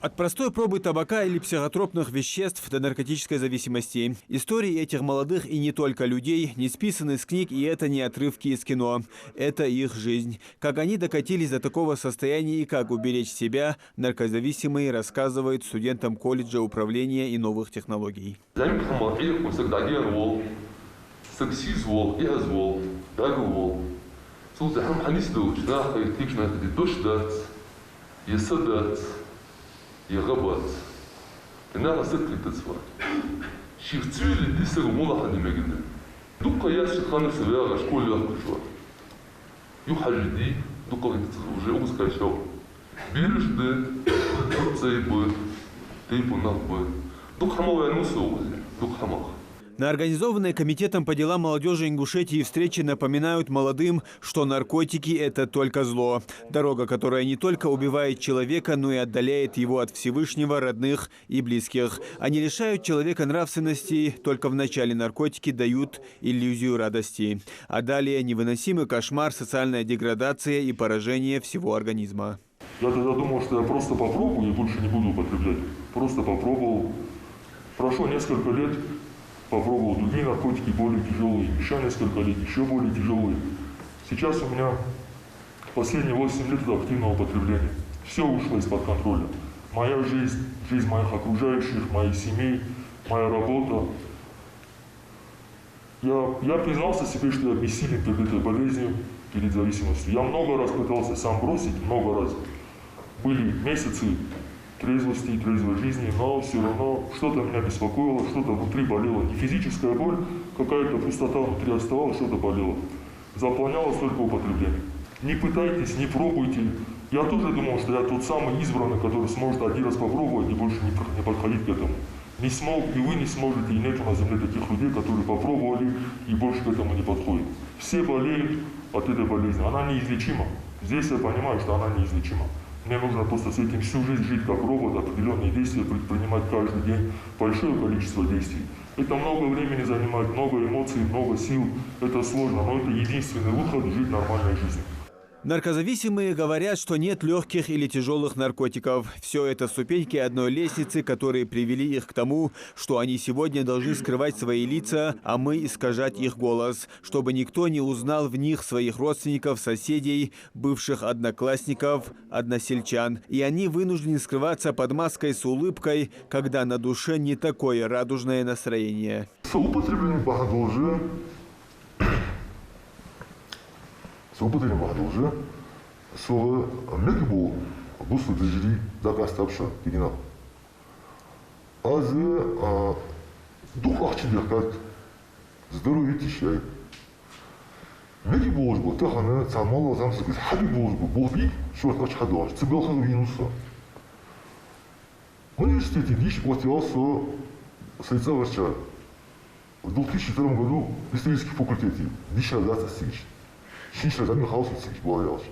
От простой пробы табака или психотропных веществ до наркотической зависимости. Истории этих молодых и не только людей не списаны с книг, и это не отрывки из кино. Это их жизнь. Как они докатились до такого состояния и как уберечь себя, наркозависимые рассказывают студентам колледжа управления и новых технологий. يغبط إنها ستة تصفى شيفتشيل اللي يصير موضح اللي ما قلنا دقة ياش خانس الرياضة شكون اللي يأخذ شوى يحل دي دقة وجه أوز كاشو بيرش ده زيبه تيبو نقبه دق حماوي نوسو دق حماوي. На организованной комитетом по делам молодежи Ингушетии встречи напоминают молодым, что наркотики – это только зло. Дорога, которая не только убивает человека, но и отдаляет его от Всевышнего, родных и близких. Они лишают человека нравственности, только в начале наркотики дают иллюзию радости. А далее невыносимый кошмар, социальная деградация и поражение всего организма. Я тогда думал, что я просто попробую и больше не буду употреблять. Просто попробовал. Прошло несколько лет. Попробовал другие наркотики, более тяжелые, еще несколько лет, еще более тяжелые. Сейчас у меня последние 8 лет активного употребления. Все ушло из-под контроля. Моя жизнь, жизнь моих окружающих, моей семьи, моя работа. Я признался себе, что я бессилен перед этой болезнью, перед зависимостью. Я много раз пытался сам бросить, много раз. Были месяцы трезвости и трезвой жизни, но все равно что-то меня беспокоило, что-то внутри болело. Не физическая боль, какая-то пустота внутри оставалась, что-то болело. Заполнялось только употребление. Не пытайтесь, не пробуйте. Я тоже думал, что я тот самый избранный, который сможет один раз попробовать и больше не подходить к этому. Не смог, и вы не сможете, и нет на земле таких людей, которые попробовали и больше к этому не подходят. Все болеют от этой болезни, она неизлечима. Здесь я понимаю, что она неизлечима. Мне нужно просто с этим всю жизнь жить как робот, определенные действия предпринимать каждый день, большое количество действий. Это много времени занимает, много эмоций, много сил, это сложно, но это единственный выход жить нормальной жизнью. Наркозависимые говорят, что нет легких или тяжелых наркотиков. Все это ступеньки одной лестницы, которые привели их к тому, что они сегодня должны скрывать свои лица, а мы искажать их голос, чтобы никто не узнал в них своих родственников, соседей, бывших одноклассников, односельчан. И они вынуждены скрываться под маской с улыбкой, когда на душе не такое радужное настроение. Употребление уже слово мегбол бусу дежри дагастапша дегена. Азы дух ахчилеркат здоровье тишай. Мегбол был тахана самого замсак хабибол был болби что тач хадуаш цибелхан винуса. В университете лишь отвелся сайцаварча в 2002 году в исторический факультете лишь тысяч. Шиншля за хаос сич боялся.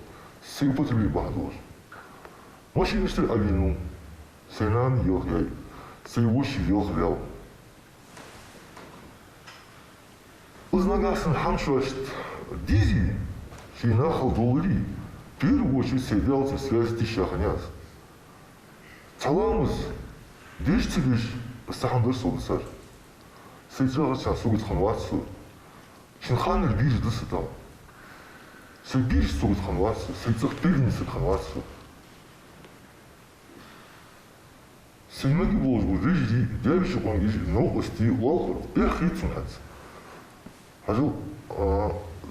Се употребили бахдош. Машины что авину. Сенан йохяй. Се уши йохлял. Узнагасан хамшвашт. Дизи. Шинахал доллари. В первую очередь сидел в связи тишаханяс. Цаламыз. Дешцелиш. Сахандыр солдысар. Сейджагачан сугит ханватсу. Шинханыр биржды сытал. Сибирь сугит ханватсу, сыцах тырнисет ханватсу. Сеймаги божбу жижди, дявище конгижи, новости, уалхор, перхитсунхац. Ажу,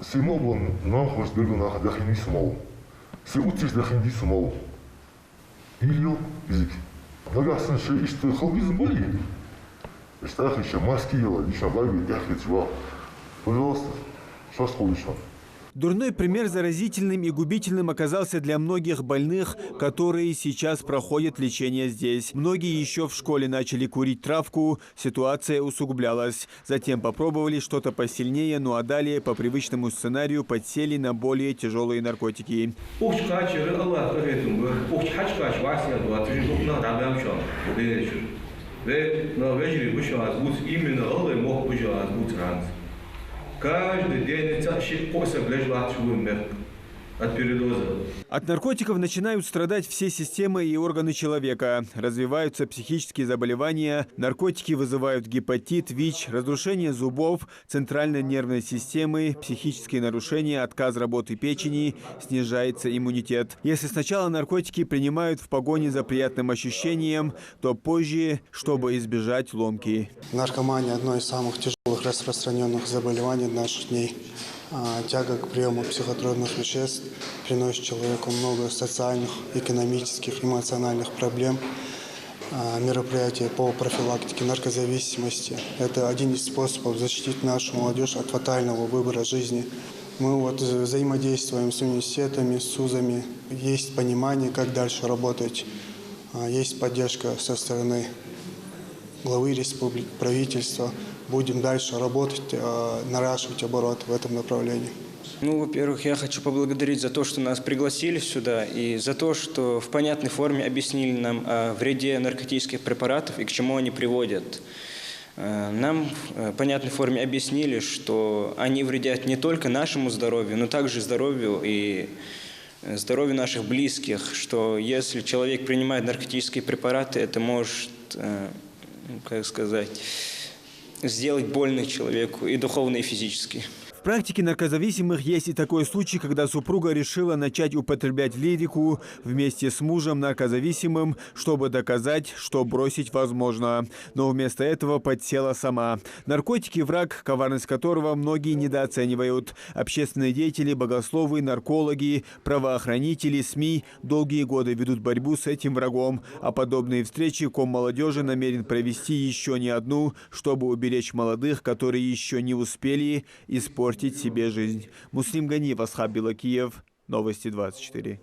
сеймобон нахош бергунаха дахини сумау. Сей утиш дахини сумау. Ильё язык. Нагасын ше ишты халбизм боли. Иштах еще маски ела, еще байби, яхит жва. Пожалуйста, шас холишан. Дурной пример заразительным и губительным оказался для многих больных, которые сейчас проходят лечение здесь. Многие еще в школе начали курить травку, ситуация усугублялась. Затем попробовали что-то посильнее, ну а далее по привычному сценарию подсели на более тяжелые наркотики. Каждый день это способ лежать в умер. от передоза. От наркотиков начинают страдать все системы и органы человека. Развиваются психические заболевания, наркотики вызывают гепатит, ВИЧ, разрушение зубов, центральной нервной системы, психические нарушения, отказ работы печени, снижается иммунитет. Если сначала наркотики принимают в погоне за приятным ощущением, то позже, чтобы избежать ломки. Наркомания – одно из самых тяжелых распространенных заболеваний наших дней. Тяга к приему психотропных веществ приносит человеку много социальных, экономических, эмоциональных проблем. Мероприятия по профилактике наркозависимости – это один из способов защитить нашу молодежь от фатального выбора жизни. Мы взаимодействуем с университетами, с СУЗами, есть понимание, как дальше работать, есть поддержка со стороны главы республики, правительства. Будем дальше работать, наращивать оборот в этом направлении. Во-первых, я хочу поблагодарить за то, что нас пригласили сюда, и за то, что в понятной форме объяснили нам о вреде наркотических препаратов и к чему они приводят. Нам в понятной форме объяснили, что они вредят не только нашему здоровью, но также здоровью и здоровью наших близких, что если человек принимает наркотические препараты, это может, сделать больно человеку и духовно, и физически. В практике наркозависимых есть и такой случай, когда супруга решила начать употреблять лирику вместе с мужем наркозависимым, чтобы доказать, что бросить возможно. Но вместо этого подсела сама. Наркотики – враг, коварность которого многие недооценивают. Общественные деятели, богословы, наркологи, правоохранители, СМИ долгие годы ведут борьбу с этим врагом. А подобные встречи Коммолодежи намерен провести еще не одну, чтобы уберечь молодых, которые еще не успели испортить себе жизнь. Муслим Ганиев, Асхаб Билакиев, Новости 24.